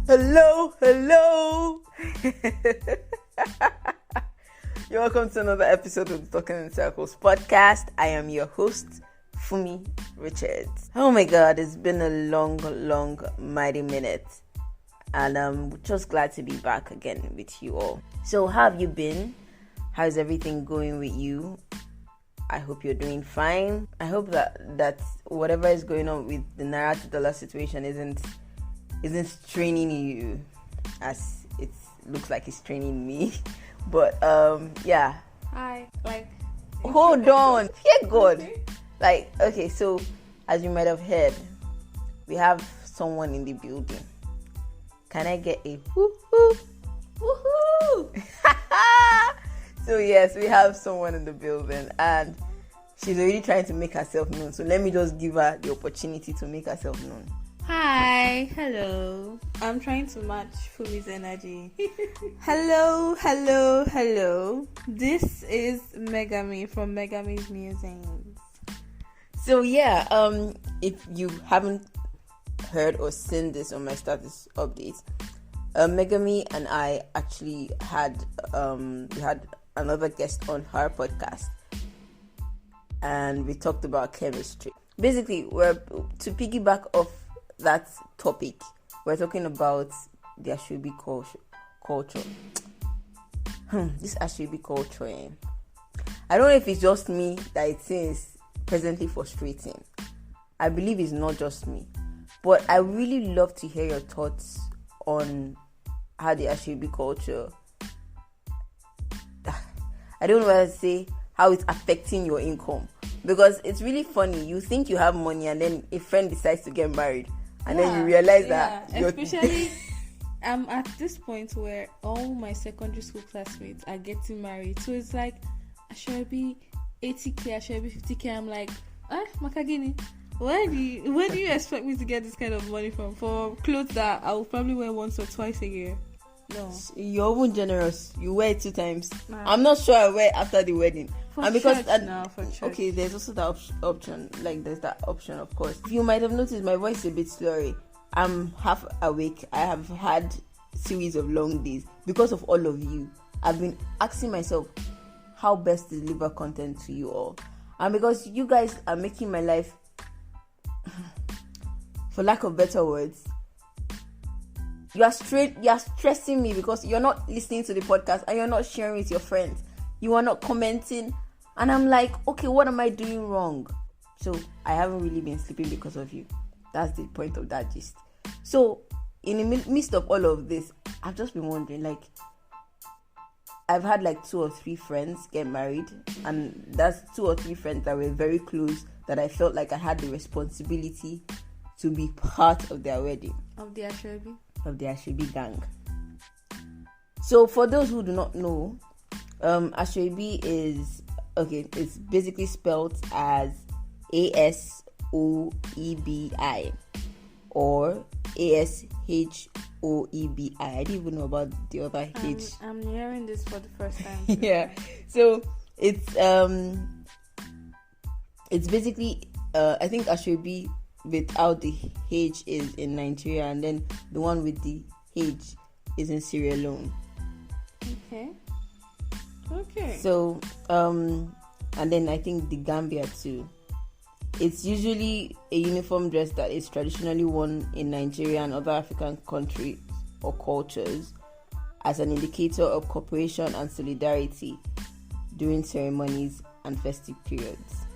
Hello. You're welcome to another episode of the Talking in Circles podcast. I am your host, Fumi Richards. Oh my God, it's been a long, mighty minute. And I'm just glad to be back again with you all. So how have you been? How's everything going with you? I hope you're doing fine. I hope that whatever is going on with the Naira to dollar situation isn't straining you as it looks like it's straining me. But yeah. Hi. Hold on. Fear God. Okay, so as you might have heard, we have someone in the building. Can I get a woohoo? Woohoo! So yes, we have someone in the building and she's already trying to make herself known. So let me just give her the opportunity to make herself known. Hi. Hello. I'm trying to match Fumi's energy. Hello. This is Megami from Megami's Musings. So yeah, if you haven't heard or seen this on my status updates, Megami and I actually had another guest on her podcast, and we talked about chemistry. Basically, we're to piggyback off that topic. We're talking about the Asoebi culture. This Asoebi culture. I don't know if it's just me that it seems presently frustrating. I believe it's not just me, but I really love to hear your thoughts on how the Asoebi culture, I don't know what to say, how it's affecting your income. Because it's really funny. You think you have money and then a friend decides to get married. And then you realize that especially I'm at this point where all my secondary school classmates are getting married. So it's like, Asoebi 80k, Asoebi 50k. I'm like, Makagini, where do you expect me to get this kind of money from? For clothes that I will probably wear once or twice a year. No. You're even generous. You wear it 2 times. I'm not sure I wear after the wedding. For church. Okay, there's also that option. There's that option, of course. You might have noticed my voice is a bit slurry. I'm half awake. I have had series of long days because of all of you. I've been asking myself how best to deliver content to you all, and because you guys are making my life, for lack of better words, you are stressing me because you're not listening to the podcast and you're not sharing with your friends. You are not commenting. And I'm like, okay, what am I doing wrong? So I haven't really been sleeping because of you. That's the point of that gist. So in the midst of all of this, I've just been wondering, I've had 2 or 3 friends get married. And that's 2 or 3 friends that were very close, that I felt like I had the responsibility to be part of their wedding. Of the Asoebi gang. So for those who do not know, Asoebi is, it's basically spelled as Asoebi or Ashoebi. I didn't even know about the other H. I'm hearing this for the first time. Yeah. So it's basically I think Asoebi without the H is in Nigeria, and then the one with the H is in Sierra Leone. Okay. So, and then I think the Gambia too. It's usually a uniform dress that is traditionally worn in Nigeria and other African countries or cultures as an indicator of cooperation and solidarity during ceremonies and festive periods.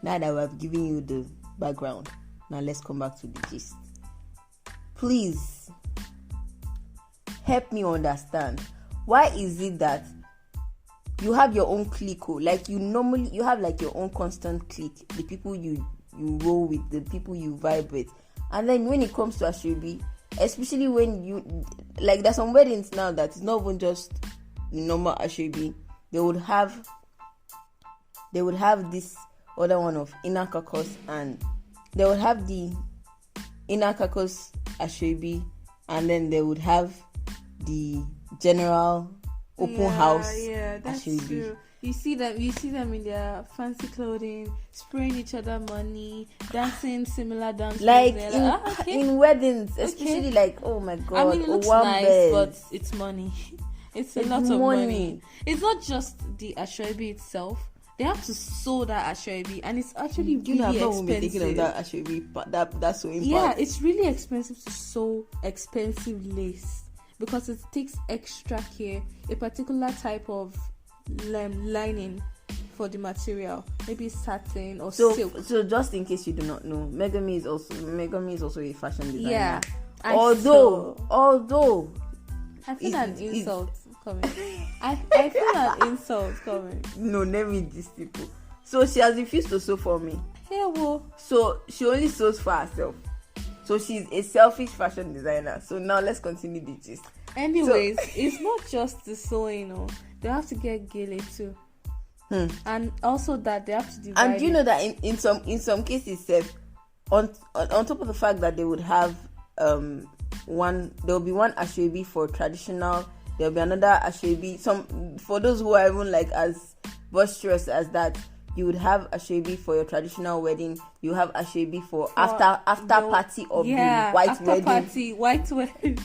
Now that I've given you the background, now let's come back to the gist. Please help me understand, why is it that you have your own clique? You have your own constant clique, the people you roll with, the people you vibe with, and then when it comes to Asoebi, especially when you there's some weddings now that is not even just the normal Asoebi. They would have this other one of inner caucus, and they would have the inner caucus Asoebi, and then they would have the general open house that's Asoebi. true. You see them in their fancy clothing, spraying each other money, dancing similar dances. Like okay. in weddings, especially like, oh my god, I mean, it looks nice, but it's money. It's a lot of money. It's not just the Asoebi itself. They have to sew that Asoebi, and it's actually really expensive. Thinking of that Asoebi, but that's sewing yeah, part. it's really expensive to sew expensive lace because it takes extra care. A particular type of lining for the material, maybe satin or silk. So just in case you do not know, Megami is also a fashion designer. Yeah. Although I feel an insult coming. I feel an insult coming. No, never these people. So she has refused to sew for me. Hey, whoa. So she only sews for herself. So she's a selfish fashion designer. So now let's continue the gist. Anyways, it's not just the sewing, they have to get gele too. And also that they have to divide. And do you know that in some cases, on top of the fact that they would have there will be one Asoebi for traditional, there will be another Asoebi. Some for those who are even like as boisterous as that, you would have Asoebi for your traditional wedding. You have Asoebi for after party of the white wedding.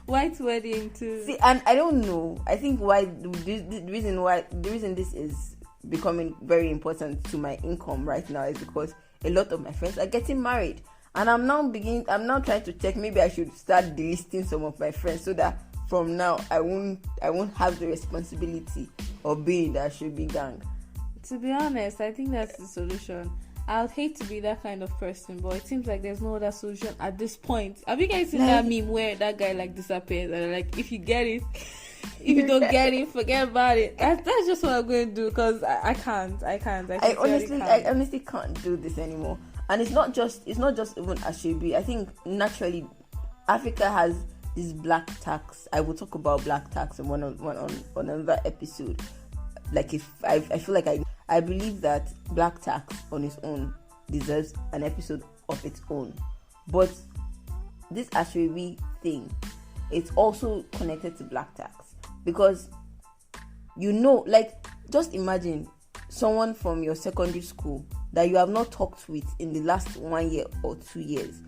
White wedding too. See, and I don't know. I think the reason this is becoming very important to my income right now is because a lot of my friends are getting married, and I'm now trying to check. Maybe I should start delisting some of my friends so that from now I won't have the responsibility of being that Asoebi gang. To be honest, I think that's the solution. I'd hate to be that kind of person, but it seems like there's no other solution at this point. Have you guys seen that meme where that guy like disappears and like, if you get it, if you don't get it, forget about it. That's just what I'm going to do because I can't. I honestly can't do this anymore. And it's not just even Asoebi. I think naturally Africa has this black tax. I will talk about black tax on another episode. Like if I feel like I believe that black tax on its own deserves an episode of its own. But this Asoebi thing, it's also connected to black tax. Because, just imagine someone from your secondary school that you have not talked with in the last 1 year or 2 years.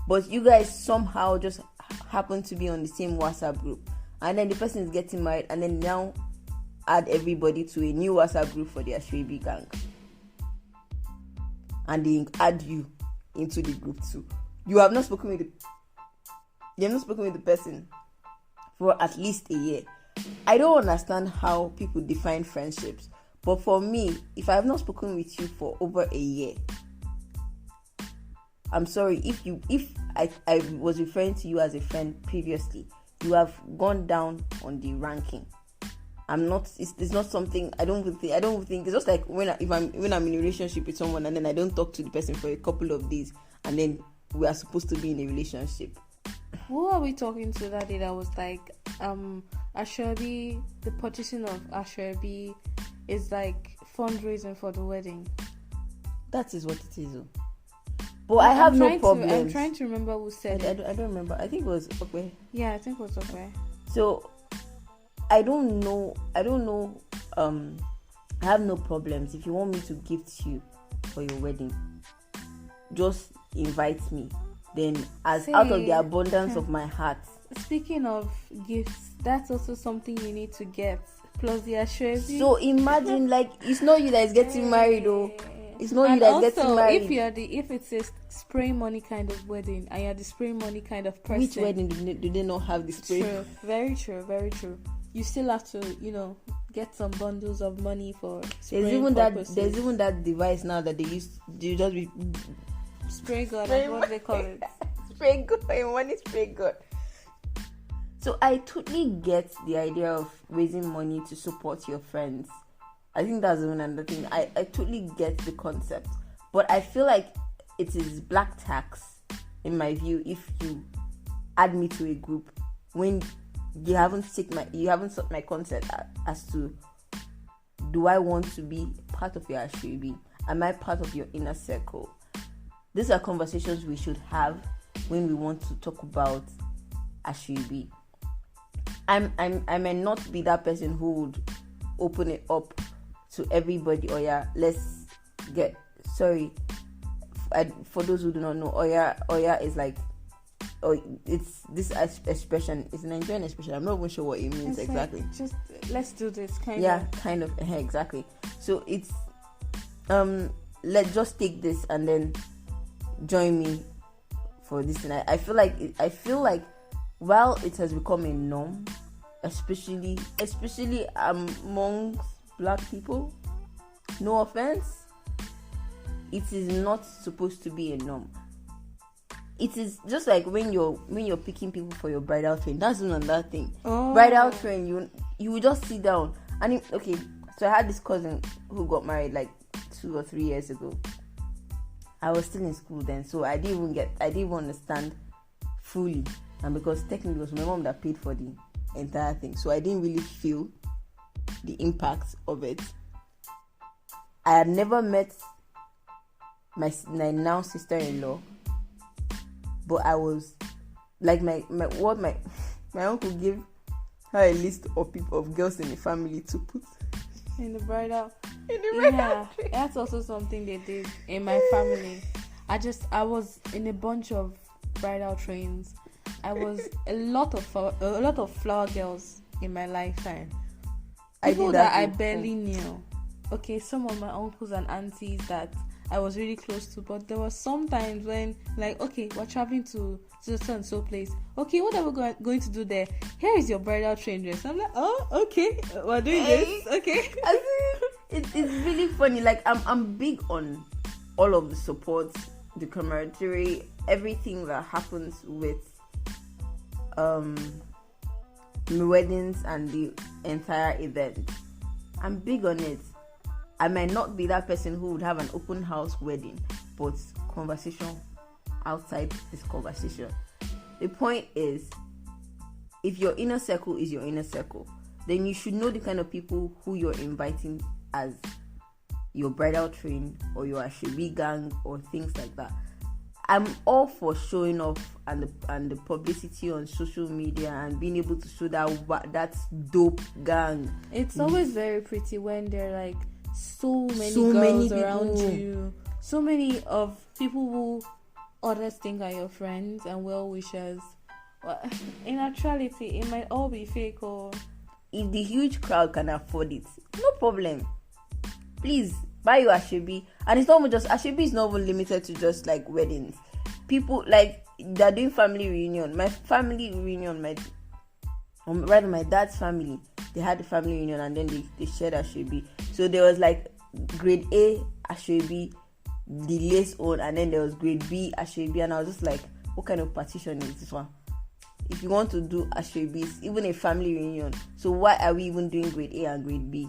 But you guys somehow just happen to be on the same WhatsApp group. And then the person is getting married and then now add everybody to a new WhatsApp group for the Asoebi gang, and they add you into the group too. You have not spoken with the person for at least a year. I don't understand how people define friendships, but for me, if I have not spoken with you for over a year, I'm sorry. If I was referring to you as a friend previously, you have gone down on the ranking. It's not something I don't think it's just like when I'm in a relationship with someone and then I don't talk to the person for a couple of days and then we are supposed to be in a relationship. Who are we talking to that day that was like Asoebi, the purchasing of Asoebi is like fundraising for the wedding? That is what it is. But I have no problem. I'm trying to remember who said it. I don't remember. I think it was okay. Yeah, I think it was okay. So I don't know. I have no problems. If you want me to gift you for your wedding, just invite me. Then, out of the abundance of my heart. Speaking of gifts, that's also something you need to get. Plus the Asoebi. So imagine, like, it's not you that is getting married, though. It's not you that is getting married. If it's a spray money kind of wedding and you're the spray money kind of person. Which wedding do they not have the spray? True. Very true. Very true. You still have to, get some bundles of money for spraying purposes. There's even that device now that they use. You just be spray gun. What do they call it? Spray gun. Money spray gun. So I totally get the idea of raising money to support your friends. I think that's even another thing. I totally get the concept, but I feel like it is black tax, in my view, if you add me to a group when you haven't sought my consent as to, do I want to be part of your Asoebi? Am I part of your inner circle? These are conversations we should have when we want to talk about Asoebi. I may not be that person who would open it up to everybody. Oh yeah, let's get sorry. For those who do not know, Oya is like, it's this expression. It's a Nigerian expression. I'm not even sure what it means it's exactly. Like, just let's do this kind of exactly. So it's let's just take this and then join me for this. And I feel like while it has become a norm, especially amongst Black people, no offense, it is not supposed to be a norm. It is just like when you're picking people for your bridal train. That's another thing. Bridal train, you will just sit down and okay. So I had this cousin who got married like 2 or 3 years ago. I was still in school then, so I didn't even understand fully. And because technically it was my mom that paid for the entire thing, so I didn't really feel the impact of it. I had never met my now sister-in-law, but I was like my uncle gave her a list of people, of girls in the family to put in the bridal. Yeah, that's also something they did in my family. I was in a bunch of bridal trains. I was a lot of flower girls in my lifetime. People that I barely knew. Okay, some of my uncles and aunties that I was really close to, but there were some times when, like, okay, we're traveling to so and so place. Okay, what are we going to do there? Here is your bridal train dress. I'm like, oh, okay, we're doing this. Okay. It's really funny. Like, I'm big on all of the support, the camaraderie, everything that happens with weddings and the entire event. I'm big on it. I might not be that person who would have an open house wedding, but conversation outside this conversation. The point is, if your inner circle is your inner circle, then you should know the kind of people who you're inviting as your bridal train or your Asoebi gang or things like that. I'm all for showing off and the publicity on social media and being able to show that's dope gang. It's always very pretty when they're like so many girls around you, so many of people who others think are your friends and well wishers. Well, in actuality, it might all be fake. Or if the huge crowd can afford it, no problem. Please buy your Asoebi. And it's not just Asoebi is not even limited to just like weddings. People like they're doing family reunion. My family reunion, my dad's family, they had a family reunion and then they shared Asoebi. So there was like grade A Asoebi, the lace on, and then there was grade B Asoebi, and I was just like, what kind of partition is this one? If you want to do Asoebis, even a family reunion, so why are we even doing grade A and grade B?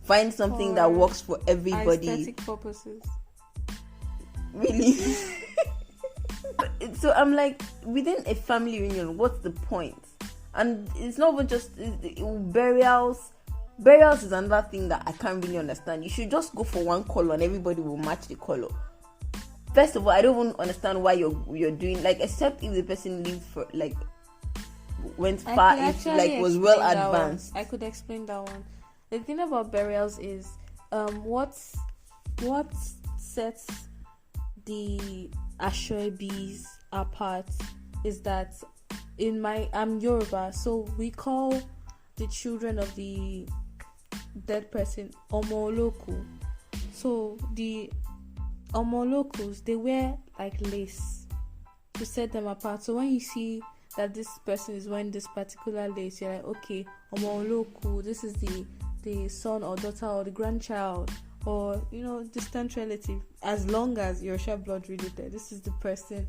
Find something that works for everybody. Aesthetic purposes. Really? So I'm like, within a family reunion, what's the point? And it's not even just burials. Burials is another thing that I can't really understand. You should just go for one color and everybody will match the color. First of all, I don't even understand why you're doing, like, except if the person lived for like went far, if like was well advanced. I could explain that one. The thing about burials is what sets the Asoebis apart is that I'm Yoruba, so we call the children of the dead person Omoloku. So the Omolokus, they wear like lace to set them apart. So when you see that this person is wearing this particular lace, you're like, okay, Omoloku, this is the son or daughter or the grandchild or distant relative. As long as you're sharp blood related, this is the person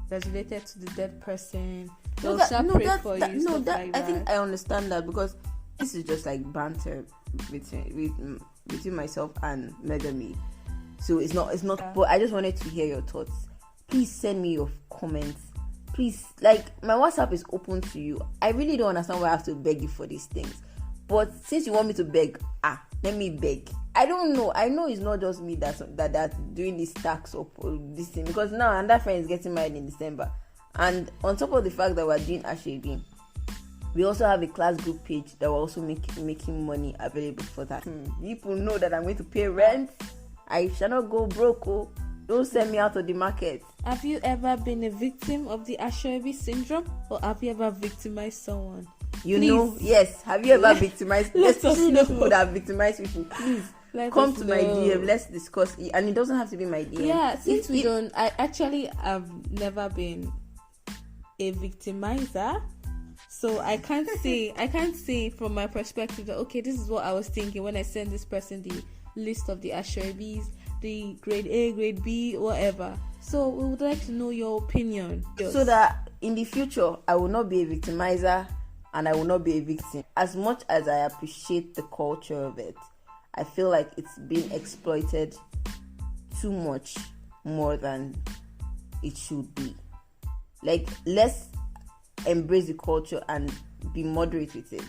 that's related to the dead person. They'll pray for you. I think I understand that, because this is just like banter between myself and Megami. So it's not. Yeah. But I just wanted to hear your thoughts. Please send me your comments. Please, like, my WhatsApp is open to you. I really don't understand why I have to beg you for these things. But since you want me to beg, let me beg. I don't know. I know it's not just me that's doing these stacks up or this thing, because now another friend is getting married in December, and on top of the fact that we're doing Asoebi, We also have a class group page that we're also making money available for that. People know that I'm going to pay rent. I shall not go broke. Oh. Don't send me out of the market. Have you ever been a victim of the Asoebi syndrome, or have you ever victimized someone? Yes. Have you ever victimized? Especially those people that victimize people. Please come to my DM. Let's discuss it. And it doesn't have to be my DM. Yeah, since I actually have never been a victimizer. So I can't say from my perspective that, okay, this is what I was thinking when I sent this person the list of the Asoebis, the grade A, grade B, whatever. So we would like to know your opinion. So that in the future, I will not be a victimizer and I will not be a victim. As much as I appreciate the culture of it, I feel like it's being exploited too much more than it should be. Like, let's embrace the culture and be moderate with it.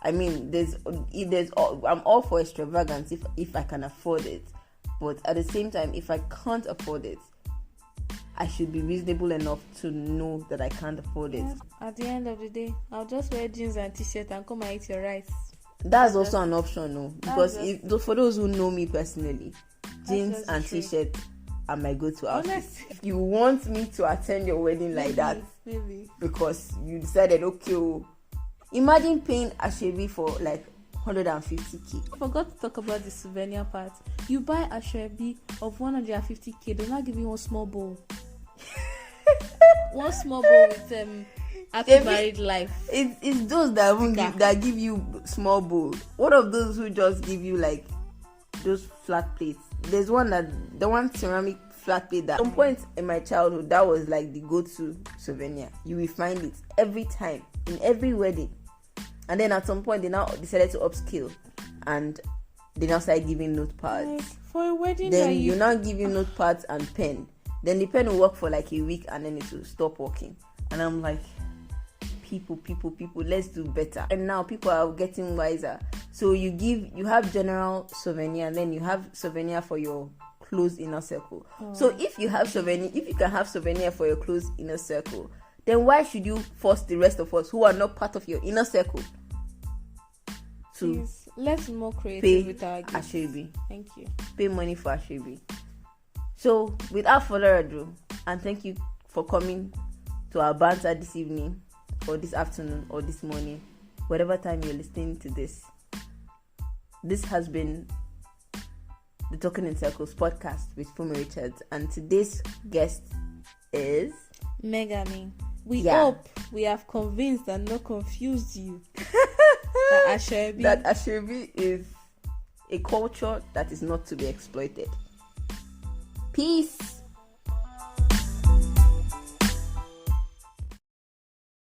I mean, I'm all for extravagance if I can afford it, but at the same time, if I can't afford it, I should be reasonable enough to know that I can't afford it. At the end of the day, I'll just wear jeans and t-shirt and come and eat your rice. That's also an option, no? Because for those who know me personally, jeans and t-shirt are my go-to outfit. If you want me to attend your wedding like that, maybe because you decided, okay, imagine paying Asoebi for like 150k. I forgot to talk about the souvenir part. You buy Asoebi of 150k, they'll not give you one small bowl. One small bowl with happy married life. It's those that give you small bowl. What of those who just give you like those flat plates? There's the one ceramic flat plate that at some point in my childhood that was like the go-to souvenir. You will find it every time in every wedding. And then at some point they now decided to upscale and they now started giving notepads. Like, for a wedding, then you now give you notepads and pen. Then the pen will work for like a week and then it will stop working. And I'm like, people, let's do better. And now people are getting wiser. So you have general souvenir and then you have souvenir for your close inner circle. So if you can have souvenir for your close inner circle, then why should you force the rest of us who are not part of your inner circle to Please, let's be more creative with our gifts. Asoebi? Thank you. Pay money for Asoebi. So without further ado, and thank you for coming to our banter this evening or this afternoon or this morning, whatever time you're listening to this. This has been the Talking in Circles podcast with Fumi Richards, and today's guest is Megami. We hope we have convinced and not confused you that Asoebi is a culture that is not to be exploited. Peace.